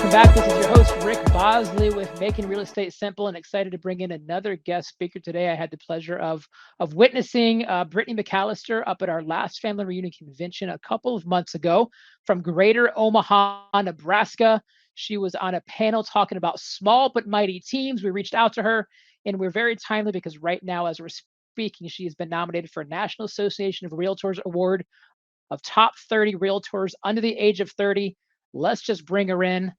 Welcome back. This is your host, Rick Bosley, with Making Real Estate Simple, and excited to bring in another guest speaker today. I had the pleasure of witnessing Brittney McCallister up at our last family reunion convention a couple of months ago from Greater Omaha, Nebraska. She was on a panel talking about small but mighty teams. We reached out to her, and we're very timely because right now, as we're speaking, she has been nominated for a National Association of Realtors Award of Top 30 Realtors under the age of 30. Let's just bring her in.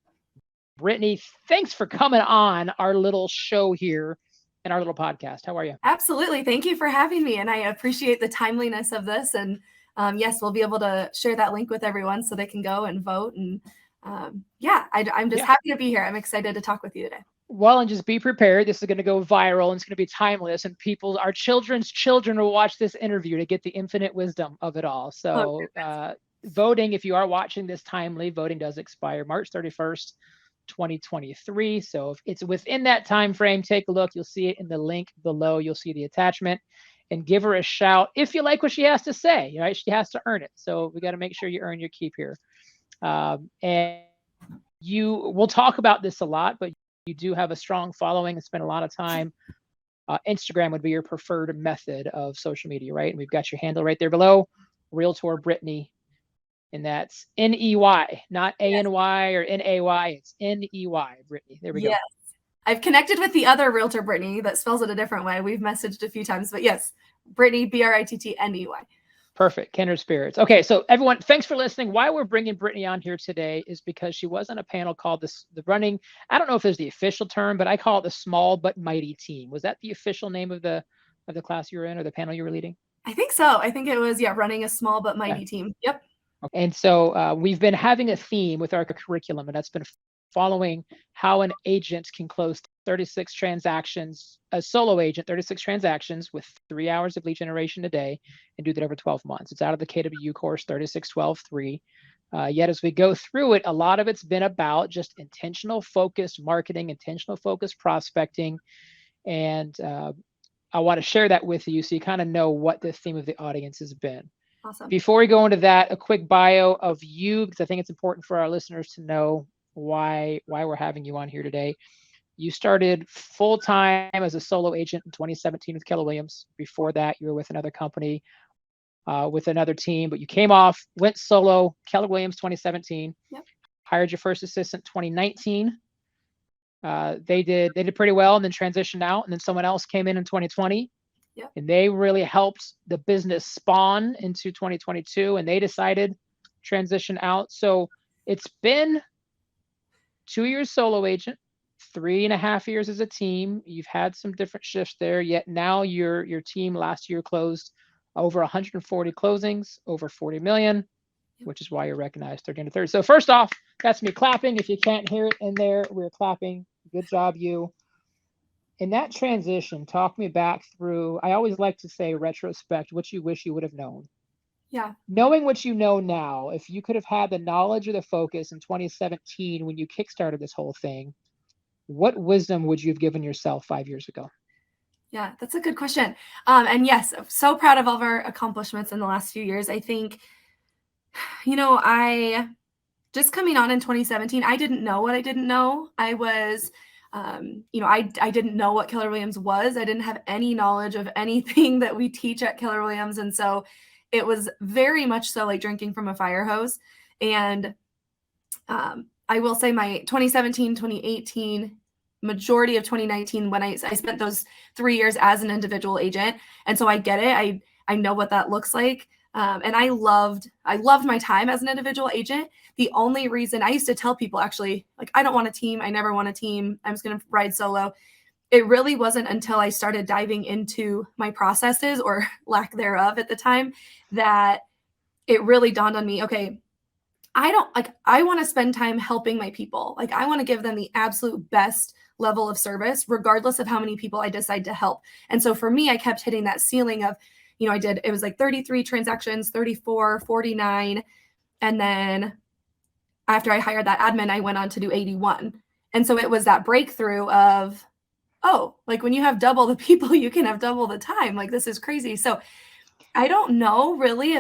Brittney, thanks for coming on our little show here and our little podcast. How are you? Absolutely. Thank you for having me. And I appreciate the timeliness of this. And yes, we'll be able to share that link with everyone so they can go and vote. And I'm just happy to be here. I'm excited to talk with you today. Well, and just be prepared. This is going to go viral and it's going to be timeless. And our children's children will watch this interview to get the infinite wisdom of it all. So voting, if you are watching this timely, voting does expire March 31st. 2023. So if it's within that time frame, take a look. You'll see it in the link below. You'll see the attachment, and give her a shout if you like what she has to say. Right? She has to earn it. So we got to make sure you earn your keep here. And we'll talk about this a lot, but you do have a strong following and spend a lot of time. Instagram would be your preferred method of social media, right? And we've got your handle right there below, Realtor Brittney. And that's N-E-Y, not A-N-Y or N-A-Y. It's N-E-Y, Brittney. There we go. Yes. I've connected with the other realtor, Brittney, that spells it a different way. We've messaged a few times, but yes, Brittney, B-R-I-T-T-N-E-Y. Perfect. Kindred spirits. Okay, so everyone, thanks for listening. Why we're bringing Brittney on here today is because she was on a panel called the running. I don't know if there's the official term, but I call it the small but mighty team. Was that the official name of the class you were in or the panel you were leading? I think so. I think it was, running a small but mighty team. Yep. And so we've been having a theme with our curriculum, and that's been following how an agent can close 36 transactions, a solo agent, 36 transactions with 3 hours of lead generation a day, and do that over 12 months. It's out of the KW course 3612-3. Yet as we go through it, a lot of it's been about just intentional focused marketing, intentional focused prospecting. And I want to share that with you so you kind of know what the theme of the audience has been. Awesome. Before we go into that, a quick bio of you, because I think it's important for our listeners to know why we're having you on here today. You started full-time as a solo agent in 2017 with Keller Williams. Before that, you were with another company, with another team, but you came off, went solo, Keller Williams 2017, hired your first assistant 2019. They did pretty well and then transitioned out, and then someone else came in 2020. Yep. And they really helped the business spawn into 2022, and they decided transition out. So it's been 2 years solo agent, 3.5 years as a team. You've had some different shifts there, yet now your team last year closed over 140 closings, over 40 million, which is why you're recognized 30 under 30. So first off, that's me clapping. If you can't hear it in there, we're clapping. Good job, you. In that transition, talk me back through, I always like to say retrospect, what you wish you would have known. Yeah. Knowing what you know now, if you could have had the knowledge or the focus in 2017 when you kickstarted this whole thing, what wisdom would you have given yourself 5 years ago? Yeah, that's a good question. And yes, I'm so proud of all of our accomplishments in the last few years. I think, I just coming on in 2017, I didn't know what I didn't know. I was I didn't know what Keller Williams was. I didn't have any knowledge of anything that we teach at Keller Williams. And so it was very much so like drinking from a fire hose. And I will say my 2017, 2018, majority of 2019, when I spent those 3 years as an individual agent. And so I get it. I know what that looks like. And I loved my time as an individual agent. The only reason I used to tell people actually, like, I don't want a team. I never want a team. I'm just going to ride solo. It really wasn't until I started diving into my processes or lack thereof at the time that it really dawned on me. Okay, I want to spend time helping my people. Like, I want to give them the absolute best level of service, regardless of how many people I decide to help. And so for me, I kept hitting that ceiling of, it was like 33 transactions, 34, 49. And then after I hired that admin, I went on to do 81. And so it was that breakthrough of, like when you have double the people, you can have double the time. Like, this is crazy. So I don't know really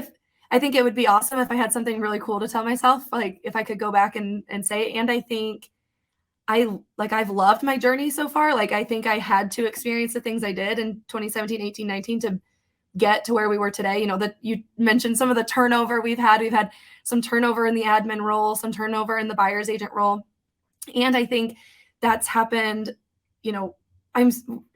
I think it would be awesome if I had something really cool to tell myself, like if I could go back and say it. And I think I've loved my journey so far. Like, I think I had to experience the things I did in 2017, 18, 19 to get to where we were today. You know, that you mentioned some of the turnover we've had. We've had some turnover in the admin role, some turnover in the buyer's agent role. And I think that's happened, you know, I'm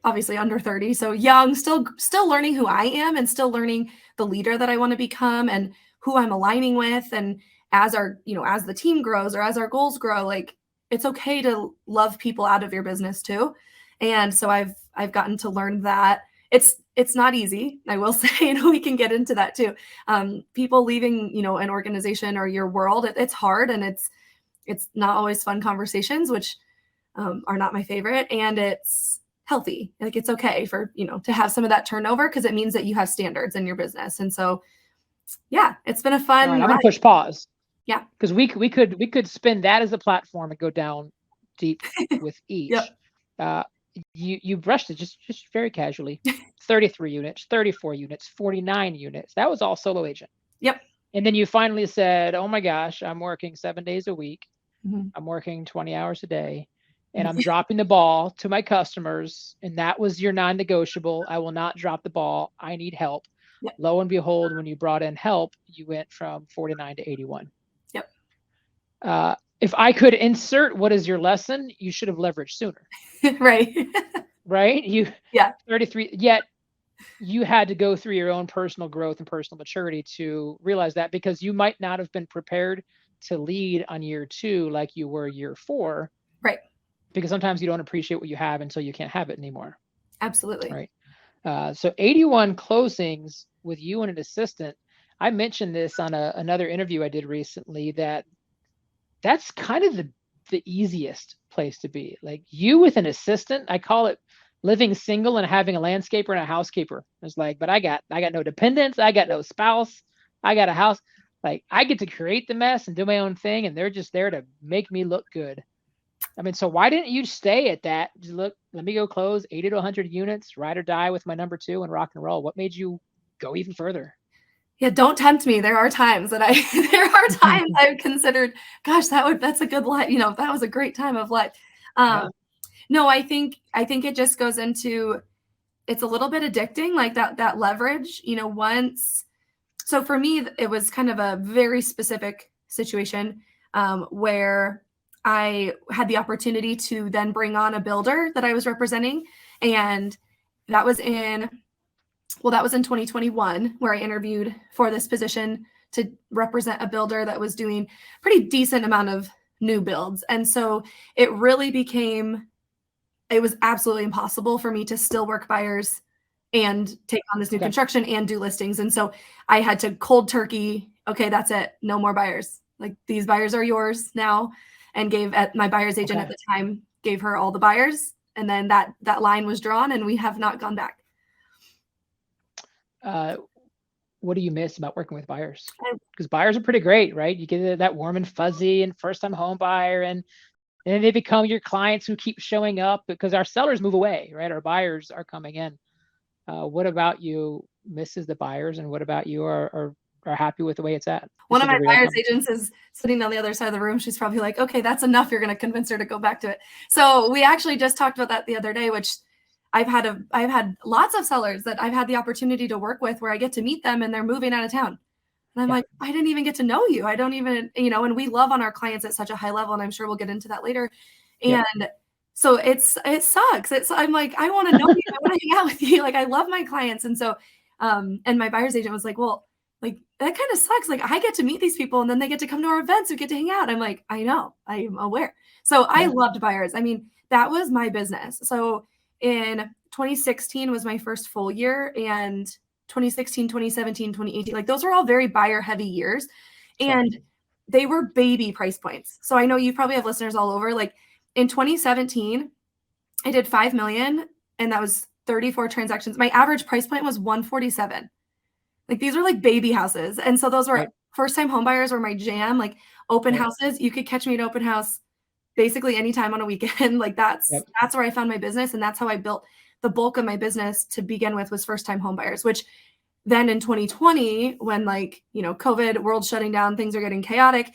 obviously under 30, so young, still learning who I am and still learning the leader that I want to become and who I'm aligning with. And as as the team grows or as our goals grow, like, it's okay to love people out of your business too. And so I've gotten to learn that it's not easy, I will say, and we can get into that too. People leaving, an organization or your world, it's hard, and it's not always fun conversations, which are not my favorite. And it's healthy. Like, it's okay for, to have some of that turnover, because it means that you have standards in your business. And so, yeah, it's been a fun All right, I'm gonna push pause. Yeah. Because we could spin that as a platform and go down deep with each. Yep. You brushed it just very casually. 33 units, 34 units, 49 units. That was all solo agent. Yep. And then you finally said, oh my gosh, I'm working 7 days a week. Mm-hmm. I'm working 20 hours a day, and I'm dropping the ball to my customers. And that was your non-negotiable. I will not drop the ball. I need help. Yep. Lo and behold, when you brought in help, you went from 49 to 81. Yep. If I could insert what is your lesson, you should have leveraged sooner. Right. Right? 33, yet you had to go through your own personal growth and personal maturity to realize that, because you might not have been prepared to lead on year 2 like you were year 4. Right. Because sometimes you don't appreciate what you have until you can't have it anymore. Absolutely. Right. So 81 closings with you and an assistant. I mentioned this on another interview I did recently, that's kind of the easiest place to be. Like, you with an assistant, I call it living single and having a landscaper and a housekeeper. It's like, but I got no dependents, I got no spouse, I got a house. Like, I get to create the mess and do my own thing, and they're just there to make me look good. I mean, so why didn't you stay at that? Just look, let me go close 80 to 100 units, ride or die with my number 2 and rock and roll. What made you go even further? Yeah, don't tempt me. There are times I've considered, gosh, that's a good life. That was a great time of life. No, I think it just goes into, it's a little bit addicting, like that leverage, so for me, it was kind of a very specific situation where I had the opportunity to then bring on a builder that I was representing. And that was in 2021, where I interviewed for this position to represent a builder that was doing pretty decent amount of new builds. And so it was absolutely impossible for me to still work buyers and take on this new construction and do listings. And so I had to cold turkey, okay, that's it. No more buyers. Like, these buyers are yours now. And my buyer's agent at the time gave her all the buyers. And then that line was drawn, and we have not gone back. What do you miss about working with buyers? Because buyers are pretty great, right? You get that warm and fuzzy and first-time home buyer, and they become your clients who keep showing up, because our sellers move away, right? Our buyers are coming in. What about you misses the buyers, and what about you are happy with the way it's at? One of my buyer's agents is sitting on the other side of the room. She's probably like, okay, that's enough. You're going to convince her to go back to it. So we actually just talked about that the other day, which I've had lots of sellers that I've had the opportunity to work with where I get to meet them and they're moving out of town. And I'm like, I didn't even get to know you. I don't even, and we love on our clients at such a high level, and I'm sure we'll get into that later. And so it sucks. I'm like, I want to know you. I want to hang out with you. Like, I love my clients. And so, and my buyer's agent was like, well, like, that kind of sucks. Like, I get to meet these people, and then they get to come to our events. We get to hang out. I'm like, I know, I'm aware. So I loved buyers. I mean, that was my business. So in 2016 was my first full year, and 2016, 2017, 2018, like, those are all very buyer heavy years. And they were baby price points. So I know you probably have listeners all over. Like, in 2017, I did 5 million, and that was 34 transactions. My average price point was 147. Like, these are like baby houses. And so those were first time home buyers were my jam. Like, open houses, you could catch me at open house basically anytime on a weekend. Like, that's where I found my business. And that's how I built the bulk of my business to begin with, was first time home buyers, which then in 2020, when COVID, world shutting down, things are getting chaotic,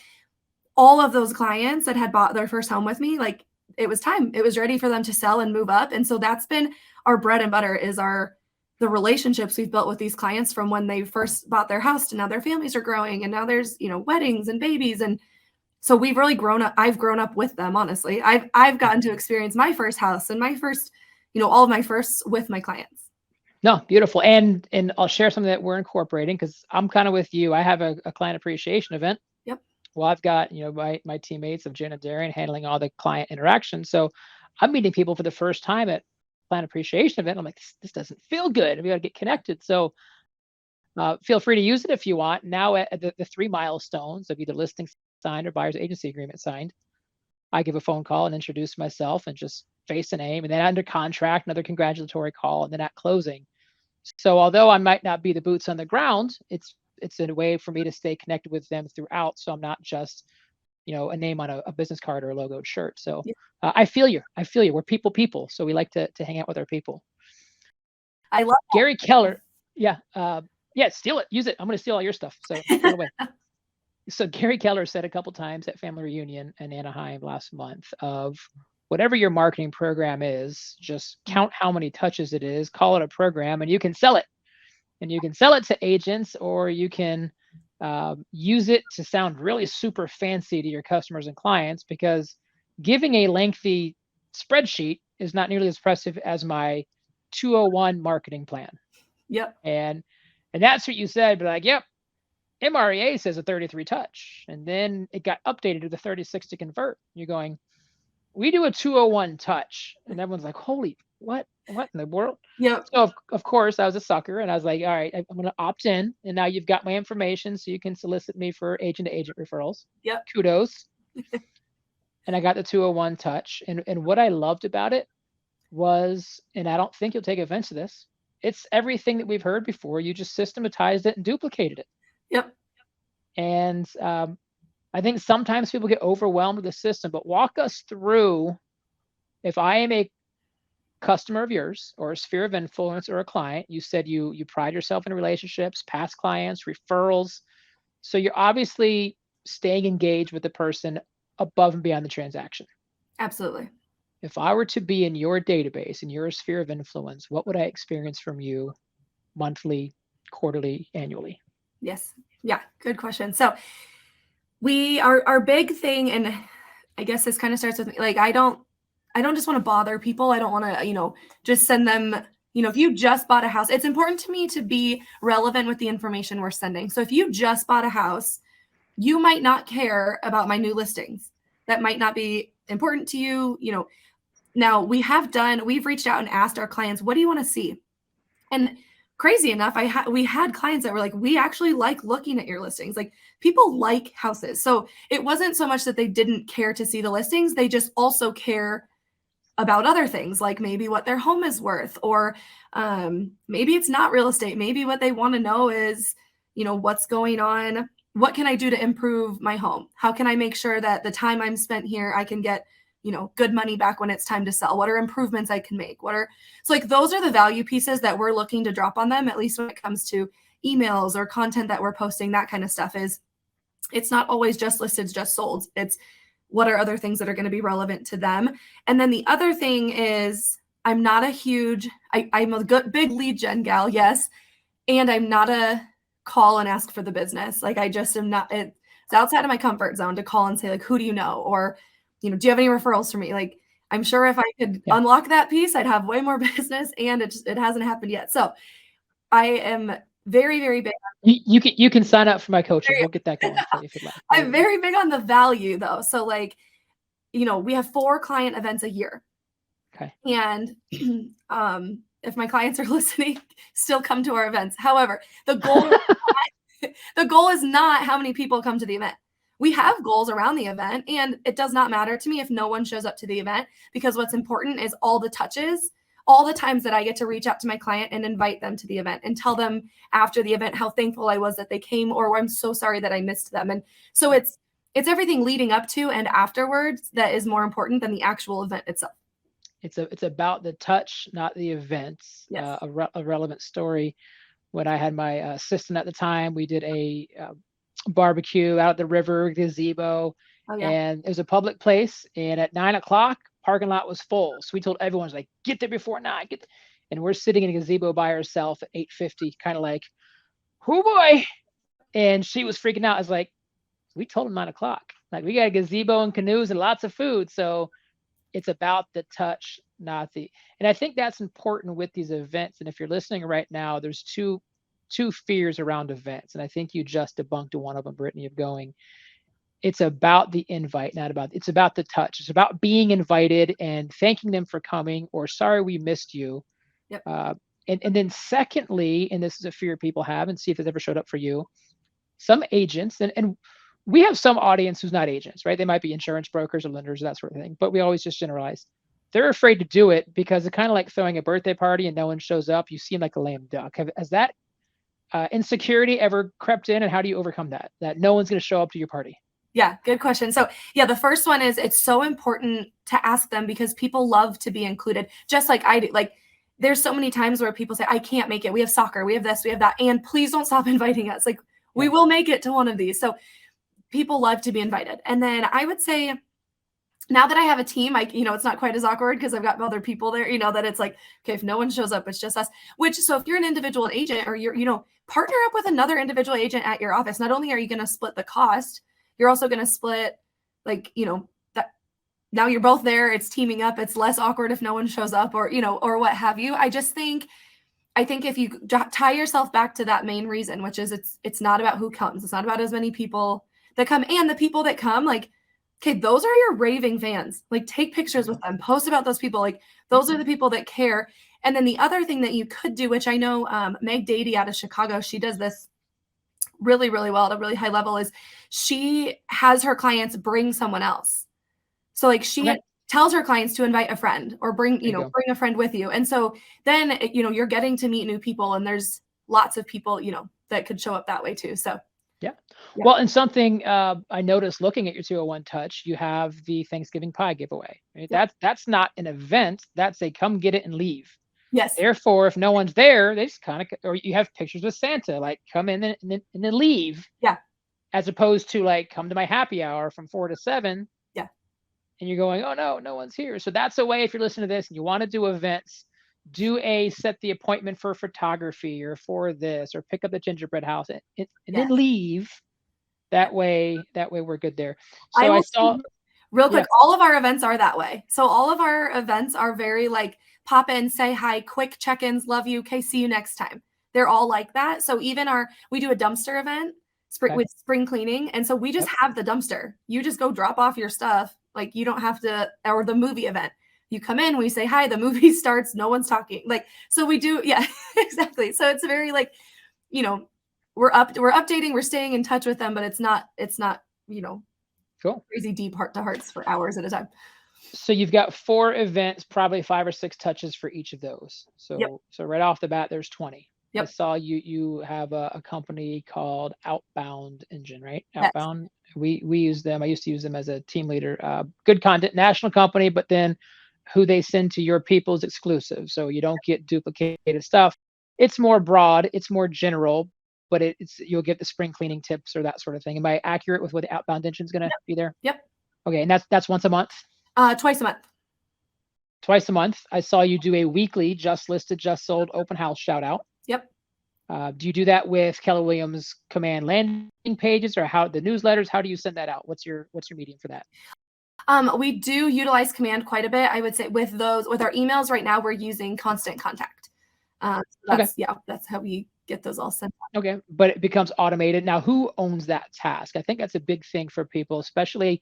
all of those clients that had bought their first home with me, like, it was time. It was ready for them to sell and move up. And so that's been our bread and butter, is the relationships we've built with these clients from when they first bought their house to now their families are growing, and now there's, weddings and babies. And so we've really grown up. I've grown up with them, honestly. I've gotten to experience my first house and my first, all of my firsts with my clients. No, beautiful. And I'll share something that we're incorporating, because I'm kind of with you. I have a client appreciation event. Yep. Well, I've got, my teammates of Jen and Darren handling all the client interaction. So I'm meeting people for the first time at client appreciation event. I'm like, this doesn't feel good. We got to get connected. So feel free to use it if you want. Now at the 3 milestones of either listing signed or buyer's agency agreement signed, I give a phone call and introduce myself and just face a name, and then under contract, another congratulatory call, and then at closing. So although I might not be the boots on the ground, it's a way for me to stay connected with them throughout. So I'm not just, a name on a business card or a logoed shirt. So I feel you. We're people. So we like to hang out with our people. I love that. Gary Keller. Yeah. Steal it. Use it. I'm going to steal all your stuff. So by the way. So Gary Keller said a couple times at Family Reunion in Anaheim last month of whatever your marketing program is, just count how many touches it is, call it a program, and you can sell it. And you can sell it to agents, or you can use it to sound really super fancy to your customers and clients, because giving a lengthy spreadsheet is not nearly as impressive as my 201 marketing plan. Yep. And that's what you said, but like, yep. MREA says a 33 touch, and then it got updated to the 36 to convert. You're going, we do a 201 touch, and everyone's like, holy, what in the world? Yep. So of course I was a sucker, and I was like, all right, I'm going to opt in, and now you've got my information, so you can solicit me for agent to agent referrals. Yep. Kudos. And I got the 201 touch, and what I loved about it was, and I don't think you'll take offense to this, it's everything that we've heard before. You just systematized it and duplicated it. Yep. And I think sometimes people get overwhelmed with the system, but walk us through, if I am a customer of yours or a sphere of influence or a client, you said you pride yourself in relationships, past clients, referrals. So you're obviously staying engaged with the person above and beyond the transaction. Absolutely. If I were to be in your database, in your sphere of influence, what would I experience from you monthly, quarterly, annually? Yes. Yeah. Good question. So our big thing, and I guess this kind of starts with me, like, I don't just want to bother people. I don't want to, just send them, if you just bought a house, it's important to me to be relevant with the information we're sending. So if you just bought a house, you might not care about my new listings. That might not be important to you. Now we've reached out and asked our clients, what do you want to see? And crazy enough, we had clients that were like, we actually like looking at your listings. Like, people like houses. So it wasn't so much that they didn't care to see the listings. They just also care about other things, like maybe what their home is worth, or maybe it's not real estate. Maybe what they want to know is, what's going on. What can I do to improve my home? How can I make sure that the time I'm spent here, I can get good money back when it's time to sell? What are improvements I can make? So like, those are the value pieces that we're looking to drop on them, at least when it comes to emails or content that we're posting. That kind of stuff it's not always just listed, just sold. It's what are other things that are going to be relevant to them. And then the other thing is, I'm not a huge, I'm a big lead gen gal. Yes. And I'm not a call and ask for the business. Like, I just am not, it's outside of my comfort zone to call and say, like, who do you know? Or, do you have any referrals for me? Like, I'm sure if I could unlock that piece, I'd have way more business, and it hasn't happened yet. So I am very, very big. You can sign up for my coaching. We'll get that going if you'd like. I'm very big on the value, though. So like, we have 4 client events a year. Okay. And if my clients are listening, still come to our events. However, the goal is not how many people come to the event. We have goals around the event, and it does not matter to me if no one shows up to the event, because what's important is all the touches, all the times that I get to reach out to my client and invite them to the event and tell them after the event how thankful I was that they came, or I'm so sorry that I missed them. And so it's everything leading up to and afterwards that is more important than the actual event itself. It's about the touch, not the events. Yes. A relevant story. When I had my assistant at the time, we did a barbecue out at the river, gazebo, and it was a public place. And at 9 o'clock, parking lot was full. So we told everyone, like, get there before 9. And we're sitting in a gazebo by ourselves at 8:50, kind of like, oh boy. And she was freaking out. I was like, we told them 9 o'clock. Like, we got a gazebo and canoes and lots of food. So it's about the touch, not the, and I think that's important with these events. And if you're listening right now, there's two fears around events. And I think you just debunked one of them, Brittney, of going, it's about the invite, it's about the touch. It's about being invited and thanking them for coming, or sorry, we missed you. Yep. And then secondly, and this is a fear people have, and see if it's ever showed up for you, some agents, and we have some audience who's not agents, right? They might be insurance brokers or lenders, that sort of thing, but we always just generalize. They're afraid to do it because it's kind of like throwing a birthday party and no one shows up. You seem like a lame duck. Has that insecurity ever crept in, and how do you overcome that no one's going to show up to your party? Yeah, good question. So yeah, the first one is, it's so important to ask them because people love to be included, just like I do. Like, there's so many times where people say, I can't make it. We have soccer, we have this, we have that. And please don't stop inviting us. Like, we will make it to one of these. So people love to be invited. And then I would say, now that I have a team, it's not quite as awkward because I've got other people there, that it's like, okay, if no one shows up, it's just us. So if you're an individual agent, or you're, partner up with another individual agent at your office. Not only are you going to split the cost, you're also going to split, that now you're both there. It's teaming up. It's less awkward if no one shows up, or or what have you. I think if you tie yourself back to that main reason, which is it's not about who comes. It's not about as many people that come, and the people that come, like, okay, those are your raving fans. Like, take pictures with them, post about those people. Like, those are the people that care. And then the other thing that you could do, which I know Meg Dady out of Chicago, she does this really, really well at a really high level, is she has her clients bring someone else. So like, she tells her clients to invite a friend, or bring a friend with you. And so then, you're getting to meet new people, and there's lots of people, that could show up that way too. So yeah. Well, and something I noticed looking at your 201 touch, you have the Thanksgiving pie giveaway. Right? Yep. That's not an event. That's a come get it and leave. Yes. Therefore, if no one's there, they just kind of, or you have pictures with Santa, like, come in and then leave. Yeah. As opposed to, like, come to my happy hour from 4 to 7. Yeah. And you're going, oh no one's here. So that's a way, if you're listening to this and you want to do events, set the appointment for photography or for this, or pick up the gingerbread house and then leave. That way we're good there. So I saw real quick, all of our events are that way. So all of our events are very like, pop in, say hi, quick check-ins, love you, okay, see you next time. They're all like that. So even we do a dumpster event with spring cleaning. And so we just have the dumpster. You just go drop off your stuff. Like, you don't have to, or the movie event. You come in, we say hi, the movie starts, no one's talking. Like, so we do, yeah, exactly. So it's very like, we're updating, we're staying in touch with them, but it's not, cool, crazy deep heart to hearts for hours at a time. So you've got 4 events, probably 5 or 6 touches for each of those. So so right off the bat, there's 20. Yep. I saw you have a company called Outbound Engine, right? Outbound. Yes. We use them. I used to use them as a team leader. Good content, national company, but then who they send to your people is exclusive. So you don't get duplicated stuff. It's more broad, it's more general, but you'll get the spring cleaning tips or that sort of thing. Am I accurate with what the Outbound Engine is going to be there? Yep. Okay, and that's once a month? Twice a month. Twice a month. I saw you do a weekly just listed, just sold open house shout out. Yep. Do you do that with Keller Williams command landing pages, or how the newsletters? How do you send that out? What's your medium for that? We do utilize command quite a bit. I would say with our emails right now, we're using Constant Contact. That's how we get those all sent out. Okay, but it becomes automated. Now, who owns that task? I think that's a big thing for people, especially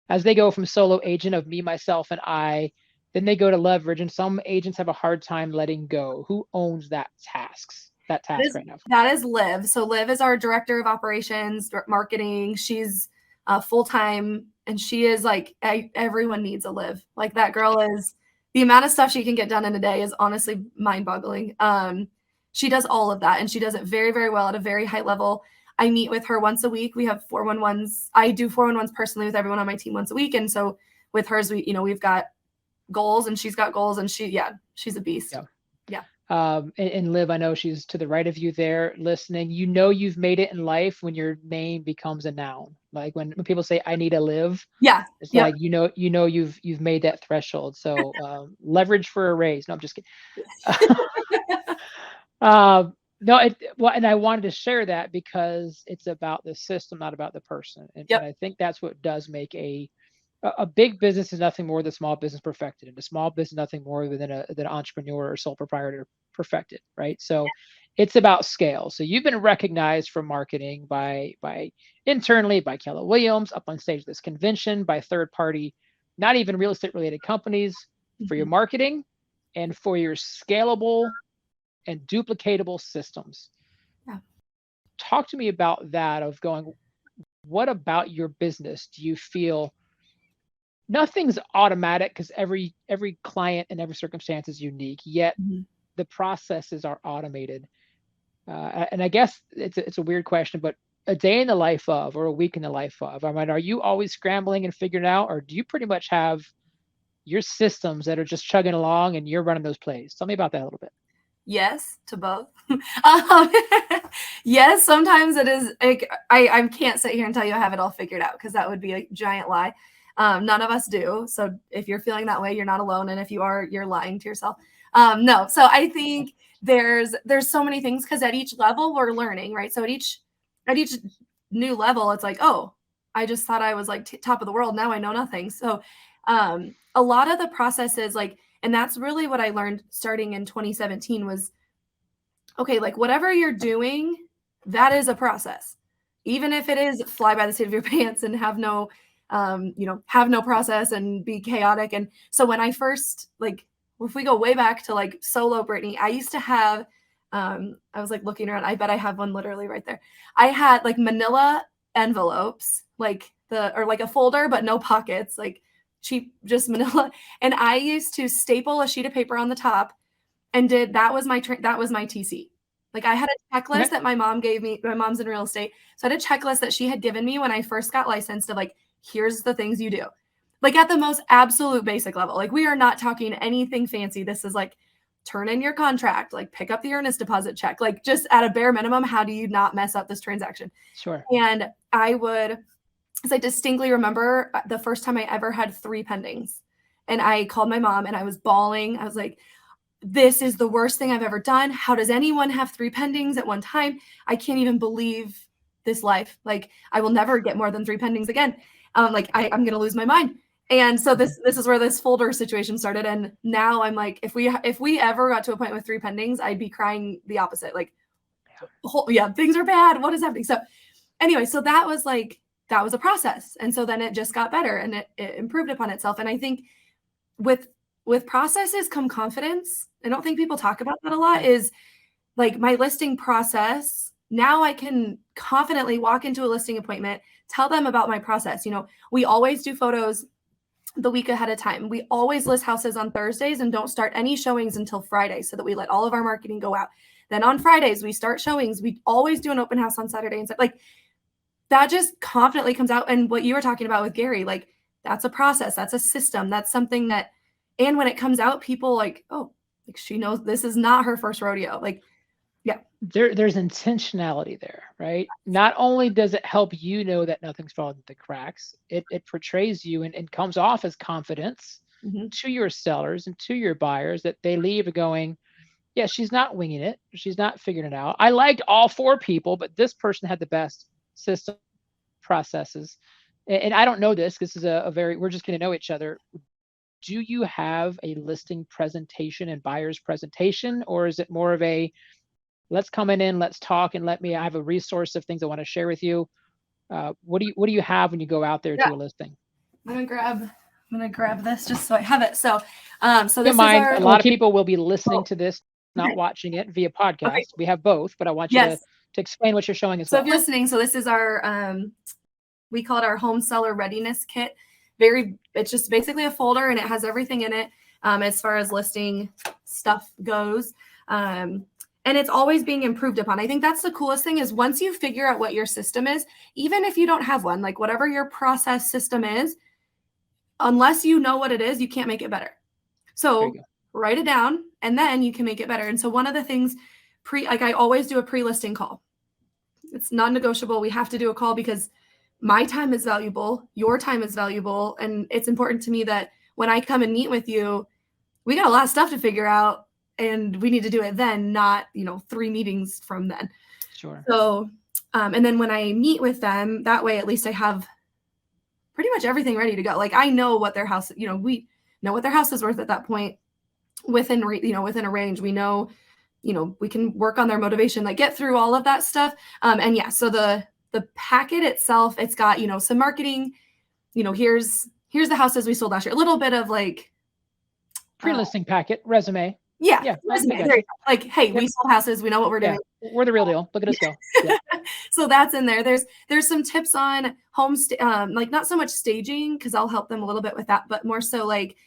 as they go from solo agent of me, myself, and I, then they go to leverage, and some agents have a hard time letting go. Who owns that task right now? That is Liv. So Liv is our director of operations, marketing. She's full-time, and she is like, everyone needs a Liv. Like, that girl is, the amount of stuff she can get done in a day is honestly mind-boggling. She does all of that, and she does it very, very well at a very high level. I meet with her once a week. We have 411s. I do 411s personally with everyone on my team once a week. And so with hers, we've got goals, and she's got goals, and she's a beast. Yeah. And Liv, I know she's to the right of you there listening. You know you've made it in life when your name becomes a noun. Like when people say, "I need to live," Yeah. it's Yep. like you've made that threshold. So leverage for a raise. No, I'm just kidding. No, well, and I wanted to share that because it's about the system, not about the person. And Yep. I think that's what does make a big business is nothing more than small business perfected, and a small business nothing more than an entrepreneur or sole proprietor perfected, right? So it's about scale. So you've been recognized for marketing by internally by Keller Williams, up on stage at this convention, by third party, not even real estate related companies, for your marketing and for your scalable and duplicatable systems. Yeah. Talk to me about that, of going, what about your business do you feel nothing's automatic, because every client and every circumstance is unique, yet the processes are automated. And I guess it's a weird question, but a day in the life of, or a week in the life of, I mean, are you always scrambling and figuring out, or do you pretty much have your systems that are just chugging along and you're running those plays? Tell me about that a little bit. Yes to both. um, yes, sometimes it is like I can't sit here and tell you I have it all figured out, because that would be a giant lie. None of us do. So if you're feeling that way, you're not alone. And if you are, you're lying to yourself. No. So I think there's so many things, because at each level we're learning, right? So at each new level, it's like, oh, I just thought I was like top of the world. Now I know nothing. So a lot of the processes, like, and that's really what I learned starting in 2017 was, okay, like whatever you're doing, that is a process. Even if it is fly by the seat of your pants and have no, have no process and be chaotic. And so when I first, like, if we go way back to like solo Brittney, I used to have, I was like looking around, I bet I have one literally right there. I had like manila envelopes, like or like a folder, but no pockets, like cheap, just manila. And I used to staple a sheet of paper on the top and that was my TC. Like I had a checklist that my mom gave me. My mom's in real estate. So I had a checklist that she had given me when I first got licensed of like, here's the things you do. Like at the most absolute basic level. Like we are not talking anything fancy. This is like turn in your contract, like pick up the earnest deposit check, like just at a bare minimum, how do you not mess up this transaction? Sure. And because I distinctly remember the first time I ever had 3 pendings, and I called my mom and I was bawling. I was like, this is the worst thing I've ever done. How does anyone have 3 pendings at one time? I can't even believe this life. Like I will never get more than 3 pendings again. Like I'm going to lose my mind. And so this is where this folder situation started. And now I'm like, if we ever got to a point with 3 pendings, I'd be crying the opposite. Like, things are bad. What is happening? So anyway, so that was a process. And so then it just got better and it improved upon itself. And I think with processes come confidence. I don't think people talk about that a lot. Is like my listing process. Now I can confidently walk into a listing appointment, tell them about my process. We always do photos the week ahead of time. We always list houses on Thursdays and don't start any showings until Friday, so that we let all of our marketing go out. Then on Fridays, we start showings. We always do an open house on Saturday. And like that just confidently comes out. And what you were talking about with Gary, like that's a process. That's a system. That's something that, and when it comes out, people like, oh, like she knows this is not her first rodeo. Like, yeah. There's intentionality there, right? Not only does it help you know that nothing's falling through the cracks, it portrays you and comes off as confidence to your sellers and to your buyers, that they leave going, yeah, she's not winging it. She's not figuring it out. I liked all 4 people, but this person had the best system processes. And I don't know this. This is we're just going to know each other. Do you have a listing presentation and buyer's presentation, or is it more of a, let's come in, let's talk, and I have a resource of things I want to share with you? What do you have when you go out there to a listing? I'm gonna grab this just so I have it. So this is a lot of people will be listening to this, not watching it via podcast. Okay. We have both, but I want you to explain what you're showing as well. So if you're listening, so this is our we call it our home seller readiness kit. It's just basically a folder, and it has everything in it as far as listing stuff goes. And it's always being improved upon. I think that's the coolest thing, is once you figure out what your system is, even if you don't have one, like whatever your process system is, unless you know what it is, you can't make it better. So write it down and then you can make it better. And so one of the things I always do a pre-listing call. It's non-negotiable. We have to do a call because my time is valuable. Your time is valuable. And it's important to me that when I come and meet with you, we got a lot of stuff to figure out and we need to do it then, not, 3 meetings from then. Sure. So, and then when I meet with them, that way, at least I have pretty much everything ready to go. Like I know what their house, we know what their house is worth at that point within a range. We know, we can work on their motivation, like get through all of that stuff. And yeah, so the packet itself, it's got, some marketing, here's the houses we sold last year, a little bit of like pre-listing packet, resume. Yeah. Resume. There you go. Like, hey, we sold houses. We know what we're doing. We're the real deal. Look at us go. Yeah. So that's in there. There's some tips on home, like not so much staging, because I'll help them a little bit with that, but more so like,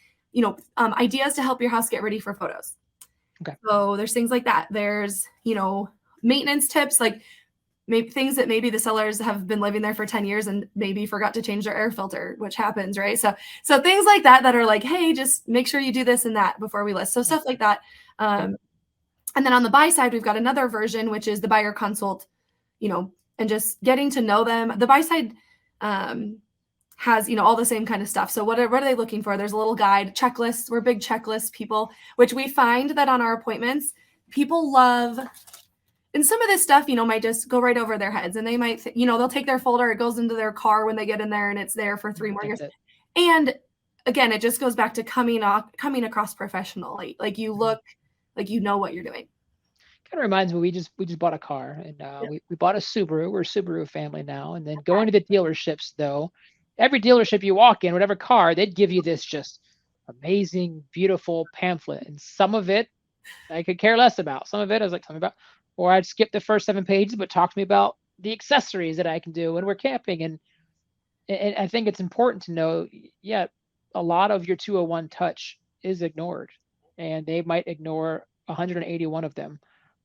ideas to help your house get ready for photos. Okay. So there's things like that. There's, maintenance tips, like maybe things that maybe the sellers have been living there for 10 years and maybe forgot to change their air filter, which happens, right? So things like that are like, hey, just make sure you do this and that before we list. So stuff like that. And then on the buy side, we've got another version, which is the buyer consult, and just getting to know them. The buy side has, all the same kind of stuff. So what are they looking for? There's a little guide, checklists. We're big checklist people, which we find that on our appointments, people love. And some of this stuff, might just go right over their heads, and they might, they'll take their folder, it goes into their car when they get in there, and it's there for 3 more years. And again, it just goes back to coming across professionally. Like you look like you know what you're doing. Kind of reminds me, we just bought a car, and we bought a Subaru. We're a Subaru family now. And then going to the dealerships, though, every dealership you walk in, whatever car, they'd give you this just amazing, beautiful pamphlet. And some of it I could care less about. Some of it I was like, tell me about. Or I'd skip the first 7 pages, but talk to me about the accessories that I can do when we're camping. And I think it's important to know, a lot of your 201 touch is ignored, and they might ignore 181 of them,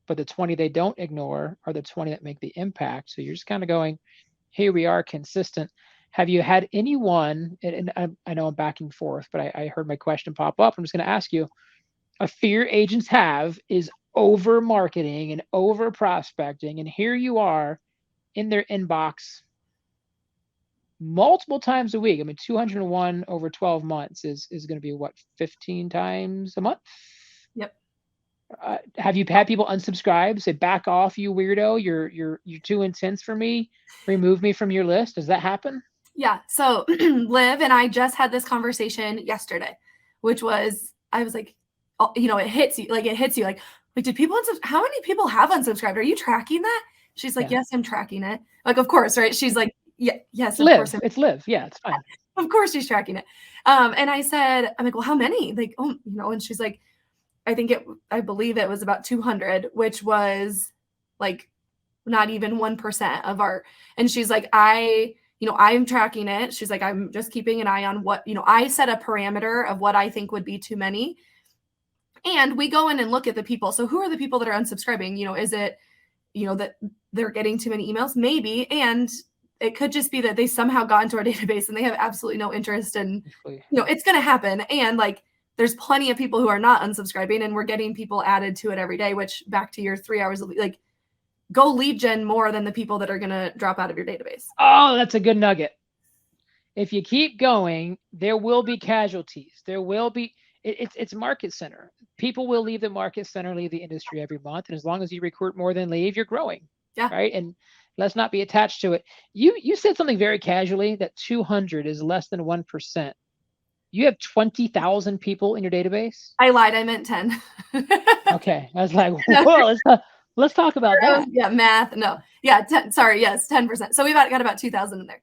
but the 20 they don't ignore are the 20 that make the impact. So you're just kind of going, here we are, consistent. Have you had anyone, and I know I'm back and forth, but I heard my question pop up. I'm just going to ask you, a fear agents have is over marketing and over prospecting, and here you are in their inbox multiple times a week. I mean, 201 over 12 months is going to be what, 15 times a month? Yep. Have you had people unsubscribe, say, back off, you weirdo, you're too intense for me, remove me from your list? Does that happen? Yeah. So Liv and I just had this conversation yesterday, which was, I was like, it hits you like, did people how many people have unsubscribed? Are you tracking that? She's like, yes, I'm tracking it. Like, of course, right? She's like, yes, of course. It's Liv. Yeah, it's fine. Of course she's tracking it. And I'm like, well, how many? Like, and she's like, I believe it was about 200, which was like not even 1% of our, and she's like, I'm tracking it. She's like, I'm just keeping an eye on what, I set a parameter of what I think would be too many. And we go in and look at the people. So who are the people that are unsubscribing? Is it, that they're getting too many emails? Maybe. And it could just be that they somehow got into our database and they have absolutely no interest in, it's going to happen. And like, there's plenty of people who are not unsubscribing, and we're getting people added to it every day, which back to your 3 hours, like go lead gen more than the people that are going to drop out of your database. Oh, that's a good nugget. If you keep going, there will be casualties. There will be, it's market center. People will leave the market center, leave the industry every month. And as long as you recruit more than leave, you're growing. Yeah. Right. And let's not be attached to it. You said something very casually that 200 is less than 1%. You have 20,000 people in your database? I lied. I meant 10. Okay. I was like, whoa, let's talk about that. Yeah. Math. No. Yeah. 10. Sorry. Yes. 10%. So we've got about 2,000 in there.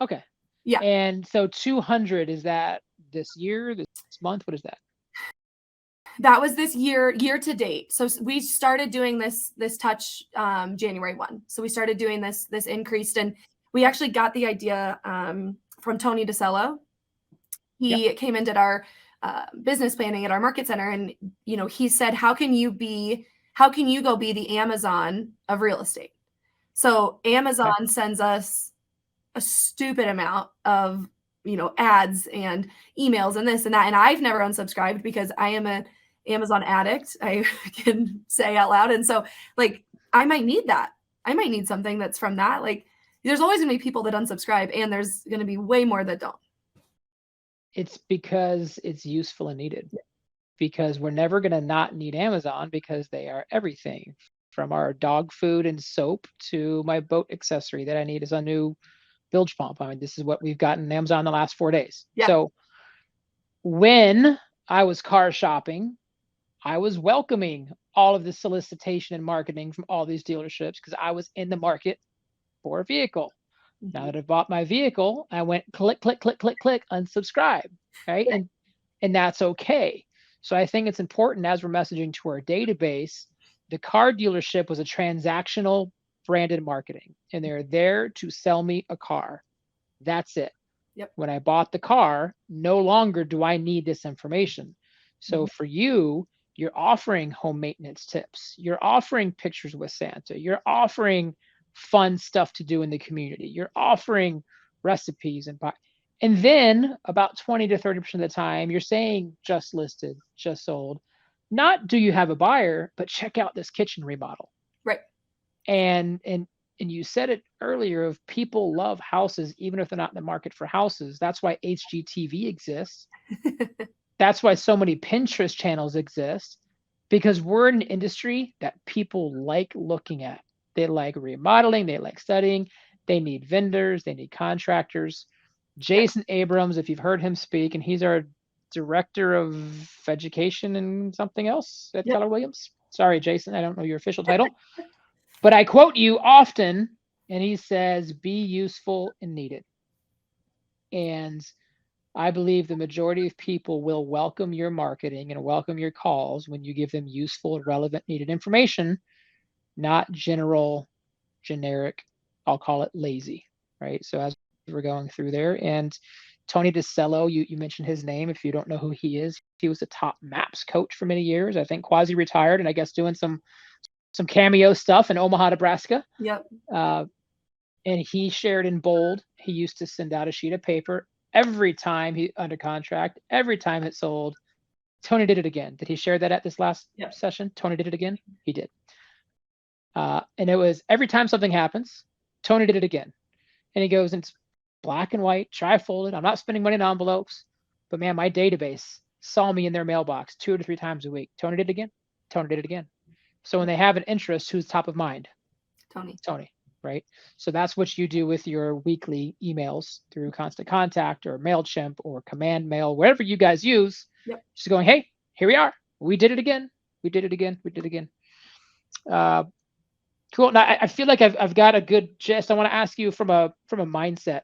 Okay. Yeah. And so 200, is that this year, this month? What is that? That was this year to date. So we started doing this touch January 1. So we started doing this increased, and we actually got the idea from Tony DeCello. He came and did our business planning at our market center, and he said, how can you go be the Amazon of real estate? So Amazon sends us a stupid amount of ads and emails and this and that, and I've never unsubscribed because I am Amazon addict, I can say out loud. And so like, I might need that. I might need something that's from that. Like there's always gonna be people that unsubscribe, and there's gonna be way more that don't. It's because it's useful and needed. Because we're never going to not need Amazon because they are everything, from our dog food and soap to my boat accessory that I need as a new bilge pump. I mean, this is what we've gotten Amazon the last 4 days. Yeah. So when I was car shopping, I was welcoming all of the solicitation and marketing from all these dealerships because I was in the market for a vehicle. Now that I've bought my vehicle, I went click, click, click, click, click, unsubscribe, right? Yeah. And that's okay. So I think it's important as we're messaging to our database, the car dealership was a transactional branded marketing, and they're there to sell me a car. That's it. Yep. When I bought the car, no longer do I need this information. So for you, you're offering home maintenance tips. You're offering pictures with Santa. You're offering fun stuff to do in the community. You're offering recipes and then about 20 to 30% of the time, you're saying just listed, just sold. Not do you have a buyer, but check out this kitchen remodel. Right. And you said it earlier of people love houses, even if they're not in the market for houses. That's why HGTV exists. That's why so many Pinterest channels exist, because we're in an industry that people like looking at. They like remodeling, they like studying, they need vendors, they need contractors. Jason Abrams, if you've heard him speak, and he's our director of education and something else at Keller Williams. Sorry, Jason, I don't know your official title, but I quote you often, and he says, be useful and needed. And I believe the majority of people will welcome your marketing and welcome your calls when you give them useful, relevant, needed information, not generic, I'll call it lazy, right? So as we're going through there, and Tony DeCello, you mentioned his name. If you don't know who he is, he was a top maps coach for many years. I think quasi-retired and I guess doing some cameo stuff in Omaha, Nebraska. Yep. And he shared in bold, he used to send out a sheet of paper every time he under contract, every time it sold. Tony did it again. Did he share that at this last session? Tony did it again? He did. And it was every time something happens, Tony did it again. And he goes, and it's black and white, tri-folded. I'm not spending money in envelopes, but man, my database saw me in their mailbox 2 to 3 times a week. Tony did it again. Tony did it again. So when they have an interest, who's top of mind? Tony, right? So that's what you do with your weekly emails through Constant Contact or MailChimp or Command Mail, whatever you guys use. Yep. Just going, hey, here we are. We did it again. We did it again. We did it again. Cool. Now I feel like I've got a good gist. I want to ask you from a mindset.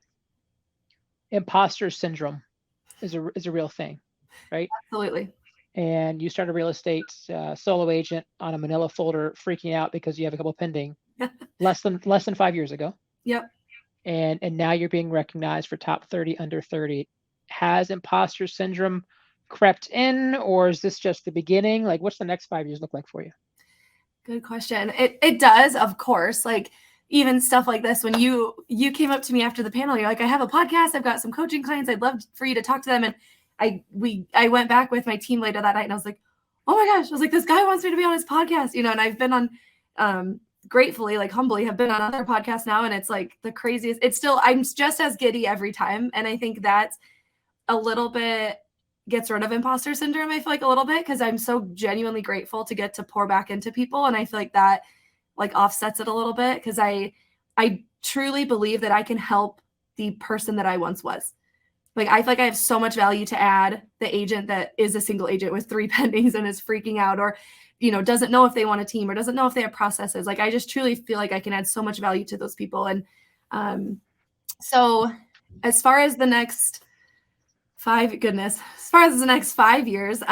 Imposter syndrome is a real thing, right? Absolutely. And you start a real estate solo agent on a manila folder, freaking out because you have a couple pending less than 5 years ago. Yep. And now you're being recognized for top 30 under 30. Has imposter syndrome crept in, or is this just the beginning? Like, what's the next 5 years look like for you? Good question. It does, of course. Like even stuff like this, when you came up to me after the panel, you're like, I have a podcast, I've got some coaching clients, I'd love for you to talk to them. And I went back with my team later that night and I was like, oh my gosh, I was like, this guy wants me to be on his podcast, and I've been on, gratefully, like humbly have been on other podcasts now. And it's like the craziest, I'm just as giddy every time. And I think that's a little bit gets rid of imposter syndrome. I feel like a little bit, because I'm so genuinely grateful to get to pour back into people. And I feel like that like offsets it a little bit, because I truly believe that I can help the person that I once was. Like, I feel like I have so much value to add. The agent that is a single agent with 3 pendings and is freaking out, or, doesn't know if they want a team or doesn't know if they have processes. Like, I just truly feel like I can add so much value to those people. And so as far as the next 5 years,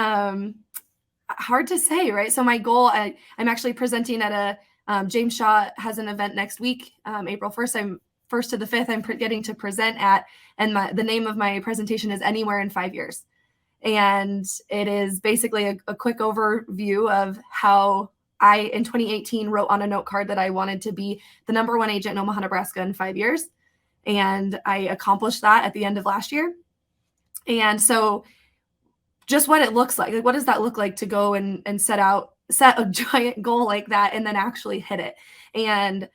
hard to say, right? So my goal, I'm actually presenting at James Shaw has an event next week, April 1st. I'm 1st to the 5th. I'm getting to present at, and the name of my presentation is Anywhere in 5 Years. And it is basically a quick overview of how I, in 2018, wrote on a note card that I wanted to be the #1 agent in Omaha, Nebraska in 5 years. And I accomplished that at the end of last year. And so just what it looks like. Like, what does that look like to go and set a giant goal like that and then actually hit it? And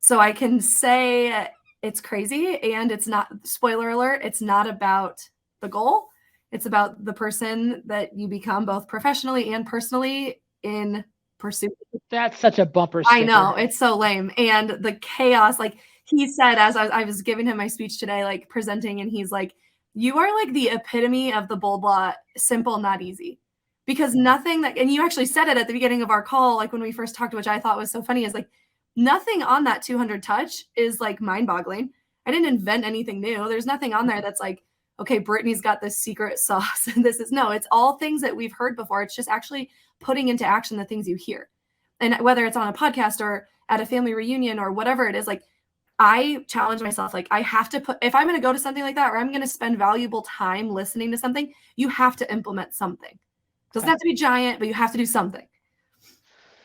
so I can say it's crazy, and it's not, spoiler alert, it's not about the goal. It's about the person that you become both professionally and personally in pursuit. That's such a bumper I sticker. know, it's so lame. And the chaos, like he said, as I was giving him my speech today, like presenting, and he's like, you are like the epitome of the bold law, simple, not easy. Because nothing that, and you actually said it at the beginning of our call, like when we first talked, which I thought was so funny, is like nothing on that 200 touch is like mind boggling. I didn't invent anything new. There's nothing on there that's like, okay, Brittney's got this secret sauce. And this is, no, it's all things that we've heard before. It's just actually putting into action the things you hear. And whether it's on a podcast or at a family reunion or whatever it is, like I challenge myself, like I have to put, if I'm going to go to something like that, or I'm going to spend valuable time listening to something, you have to implement something. Doesn't have to be giant, but you have to do something.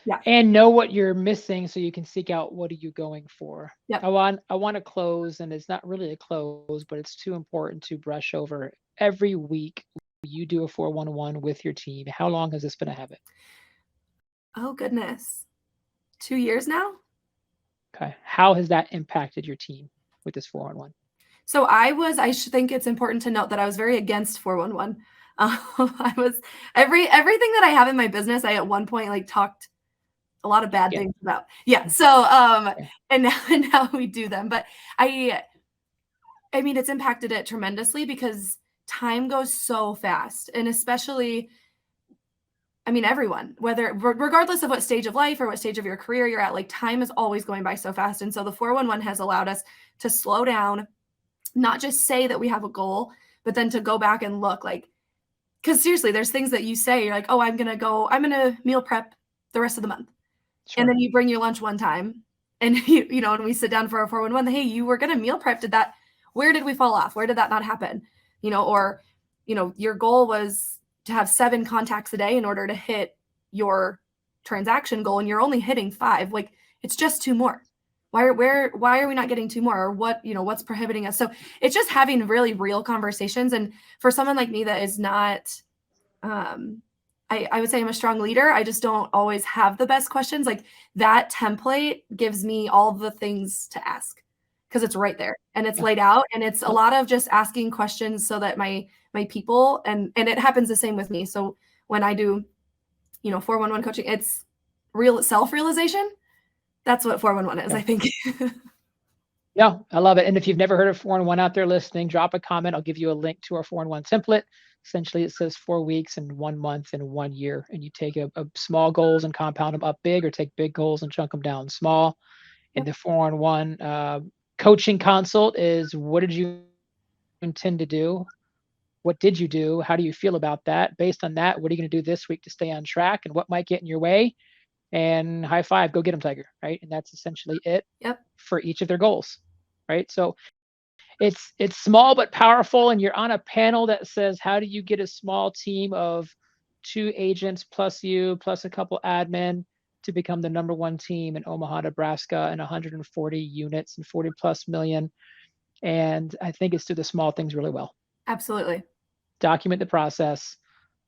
Yeah. And know what you're missing so you can seek out what are you going for. Yep. I want to close, and it's not really a close, but it's too important to brush over. Every week you do a 411 with your team. How long has this been a habit? Oh goodness. 2 years now? Okay. How has that impacted your team with this 411? So I should think it's important to note that I was very against 411. I was everything that I have in my business, I at one point like talked a lot of bad things about. Yeah. So and now we do them. But I mean, it's impacted it tremendously because time goes so fast. And especially, I mean, everyone, regardless of what stage of life or what stage of your career you're at, like time is always going by so fast. And so the 411 has allowed us to slow down, not just say that we have a goal, but then to go back and look, like, because seriously, there's things that you say, you're like, oh, I'm going to meal prep the rest of the month. Sure. And then you bring your lunch one time and you know, when we sit down for our 411, hey, you were going to meal prep. Where did we fall off? Where did that not happen? You know, or, you know, your goal was to have 7 contacts a day in order to hit your transaction goal, and you're only hitting 5. Like, it's just 2 more. Why are we not getting 2 more? Or what, you know, what's prohibiting us? So it's just having really real conversations. And for someone like me that is not, I would say I'm a strong leader. I just don't always have the best questions. Like that template gives me all the things to ask because it's right there and it's laid out, and it's a lot of just asking questions so that my people, and it happens the same with me. So when I do, you know, 411 coaching, it's real self-realization. That's what 411 is, I think. Yeah, I love it. And if you've never heard of 411 out there listening, drop a comment. I'll give you a link to our 411 template. Essentially, it says 4 weeks and 1 month and 1 year. And you take a small goals and compound them up big, or take big goals and chunk them down small. And the 411 coaching consult is, what did you intend to do? What did you do? How do you feel about that? Based on that, what are you going to do this week to stay on track? And what might get in your way? And high five, go get them, Tiger, right? And that's essentially it for each of their goals, right? So it's small but powerful, and you're on a panel that says, how do you get a small team of 2 agents plus you, plus a couple admin to become the #1 team in Omaha, Nebraska, and 140 units and 40 plus million. And I think it's do the small things really well. Absolutely. Document the process,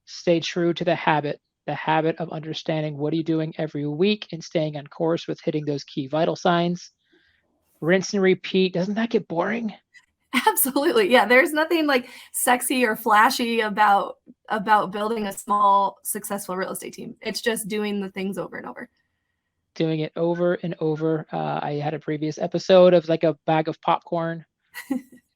stay true to the habit of understanding what are you doing every week and staying on course with hitting those key vital signs. Rinse and repeat. Doesn't that get boring? Absolutely. Yeah. There's nothing like sexy or flashy about building a small, successful real estate team. It's just doing the things over and over. Doing it over and over. I had a previous episode of like a bag of popcorn.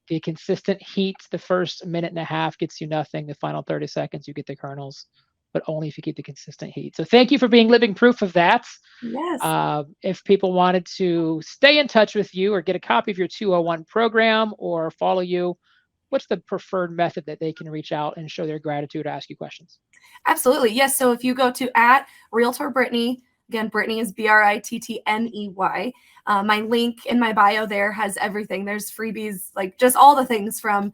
The consistent heat, the first minute and a half gets you nothing. The final 30 seconds, you get the kernels, but only if you keep the consistent heat. So thank you for being living proof of that. Yes. If people wanted to stay in touch with you or get a copy of your 201 program or follow you, what's the preferred method that they can reach out and show their gratitude or ask you questions? Absolutely. Yes. So if you go to @realtor Brittney, again, Brittney is BRITTNEY. My link in my bio there has everything. There's freebies, like just all the things from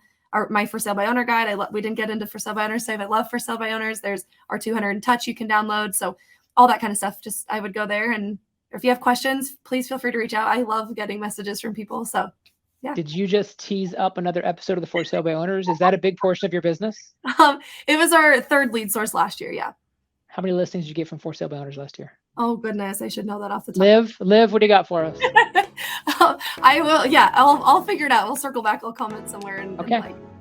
my for sale by owner guide. We didn't get into for sale by owners today, but I love for sale by owners. There's our 200 in touch you can download. So all that kind of stuff. Just I would go there, and if you have questions, please feel free to reach out. I love getting messages from people. So Yeah. Did you just tease up another episode of the For Sale by Owners? Is that a big portion of your business? It was our third lead source last year. Yeah. How many listings did you get from For Sale by Owners last year? Oh goodness, I should know that off the top. Liv, what do you got for us? I will. Yeah, I'll figure it out. We'll circle back. I'll comment somewhere.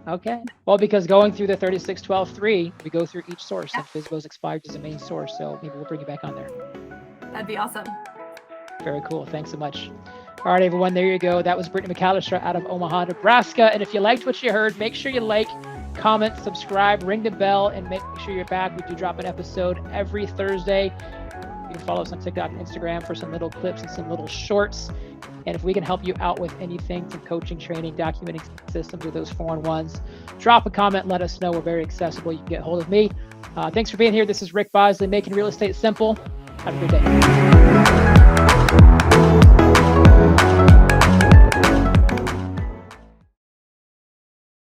Okay. Well, because going through the 36-12-3, we go through each source, and FSBO's expired as a main source. So maybe we'll bring you back on there. That'd be awesome. Very cool. Thanks so much. All right, everyone, there you go. That was Brittney McCallister out of Omaha, Nebraska. And if you liked what you heard, make sure you like, comment, subscribe, ring the bell, and make sure you're back. We do drop an episode every Thursday. You can follow us on TikTok and Instagram for some little clips and some little shorts. And if we can help you out with anything from coaching, training, documenting systems, or those 4-in-1s, drop a comment, let us know. We're very accessible. You can get a hold of me. Thanks for being here. This is Rick Bosley, making real estate simple. Have a good day.